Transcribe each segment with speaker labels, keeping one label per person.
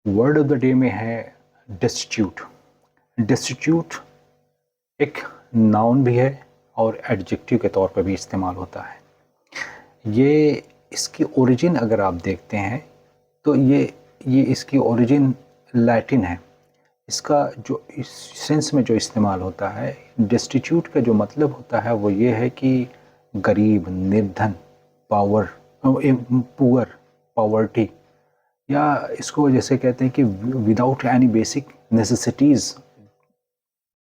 Speaker 1: Word of the day में है destitute. Destitute एक नाउन भी है और एडजेक्टिव के तौर पर भी इस्तेमाल होता है। ये इसकी ओरिजिन अगर आप देखते हैं तो ये इसकी ओरिजिन लैटिन है। इसका जो इस सेंस में जो इस्तेमाल होता है, डेस्टिट्यूट का जो मतलब होता है वो ये है कि गरीब, निर्धन, पुअर, पॉवर्टी, या इसको जैसे कहते हैं कि विदाउट एनी बेसिक नेसेसिटीज़,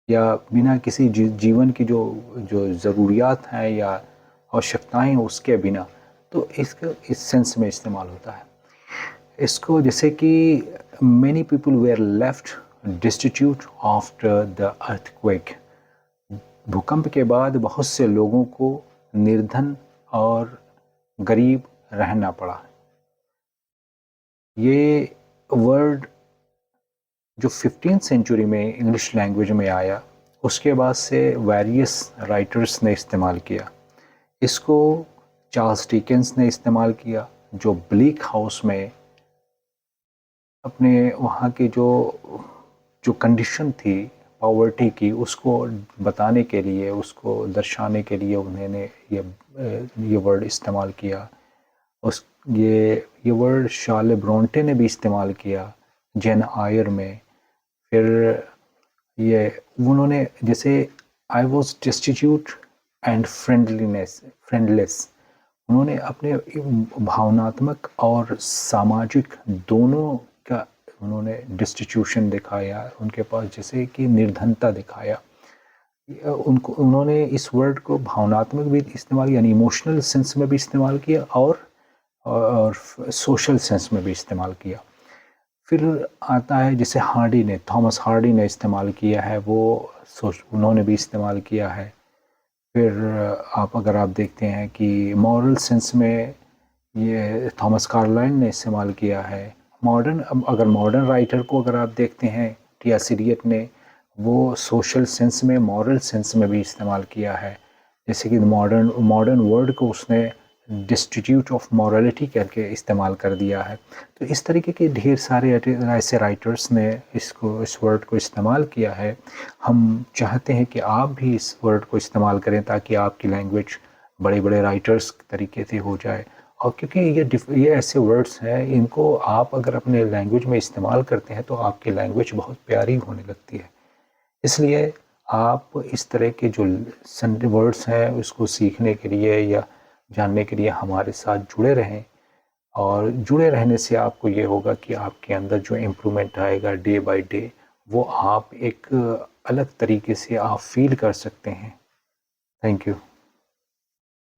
Speaker 1: या बिना किसी जीवन की जो जो ज़रूरियात हैं या आवश्यकताएं हैं उसके बिना, तो इसका इस सेंस में इस्तेमाल होता है। इसको जैसे कि many people where left destitute after the earthquake, भूकंप के बाद बहुत से लोगों को निर्धन और गरीब रहना पड़ा। ये वर्ड जो 15th सेंचुरी में इंग्लिश लैंग्वेज में आया, उसके बाद से वेरियस राइटर्स ने इस्तेमाल किया। इसको चार्ल्स डिकेंस ने इस्तेमाल किया, जो ब्लीक हाउस में अपने वहाँ की जो कंडीशन थी पॉवर्टी की, उसको बताने के लिए, उसको दर्शाने के लिए उन्होंने ये वर्ड इस्तेमाल किया। ये वर्ड शार्ले ब्रोंटे ने भी इस्तेमाल किया जेन आयर में। फिर ये उन्होंने जैसे आई वॉज डेस्टिट्यूट एंड फ्रेंडलेस, उन्होंने अपने भावनात्मक और सामाजिक दोनों का उन्होंने डिस्टिट्यूशन दिखाया, उनके पास जैसे कि निर्धनता दिखाया। उन्होंने इस वर्ड को भावनात्मक भी इस्तेमाल यानी इमोशनल सेंस में भी इस्तेमाल किया और सोशल सेंस में भी इस्तेमाल किया। फिर आता है जैसे थॉमस हार्डी ने इस्तेमाल किया है, उन्होंने भी इस्तेमाल किया है। फिर अगर आप देखते हैं कि मॉरल सेंस में ये थॉमस कार्लाइल ने इस्तेमाल किया है। मॉडर्न राइटर को अगर आप देखते हैं, टी.एस. इलियट ने, वो सोशल सेंस में, मॉरल सेंस में भी इस्तेमाल किया है। जैसे कि मॉडर्न वर्ड को उसने डिस्टिट्यूट ऑफ मॉरलिटी करके इस्तेमाल कर दिया है। तो इस तरीके के ढेर सारे ऐसे राइटर्स ने इस वर्ड को इस्तेमाल किया है। हम चाहते हैं कि आप भी इस वर्ड को इस्तेमाल करें ताकि आपकी लैंग्वेज बड़े बड़े राइटर्स तरीके से हो जाए। और क्योंकि ये ऐसे वर्ड्स हैं, इनको आप अगर अपने लैंग्वेज में इस्तेमाल करते हैं तो आपकी लैंग्वेज बहुत प्यारी होने लगती है। इसलिए आप इस तरह के जो वर्ड्स हैं उसको सीखने के लिए या जानने के लिए हमारे साथ जुड़े रहें। और जुड़े रहने से आपको ये होगा कि आपके अंदर जो इम्प्रूवमेंट आएगा डे बाय डे, वो आप एक अलग तरीके से आप फील कर सकते हैं। Thank you.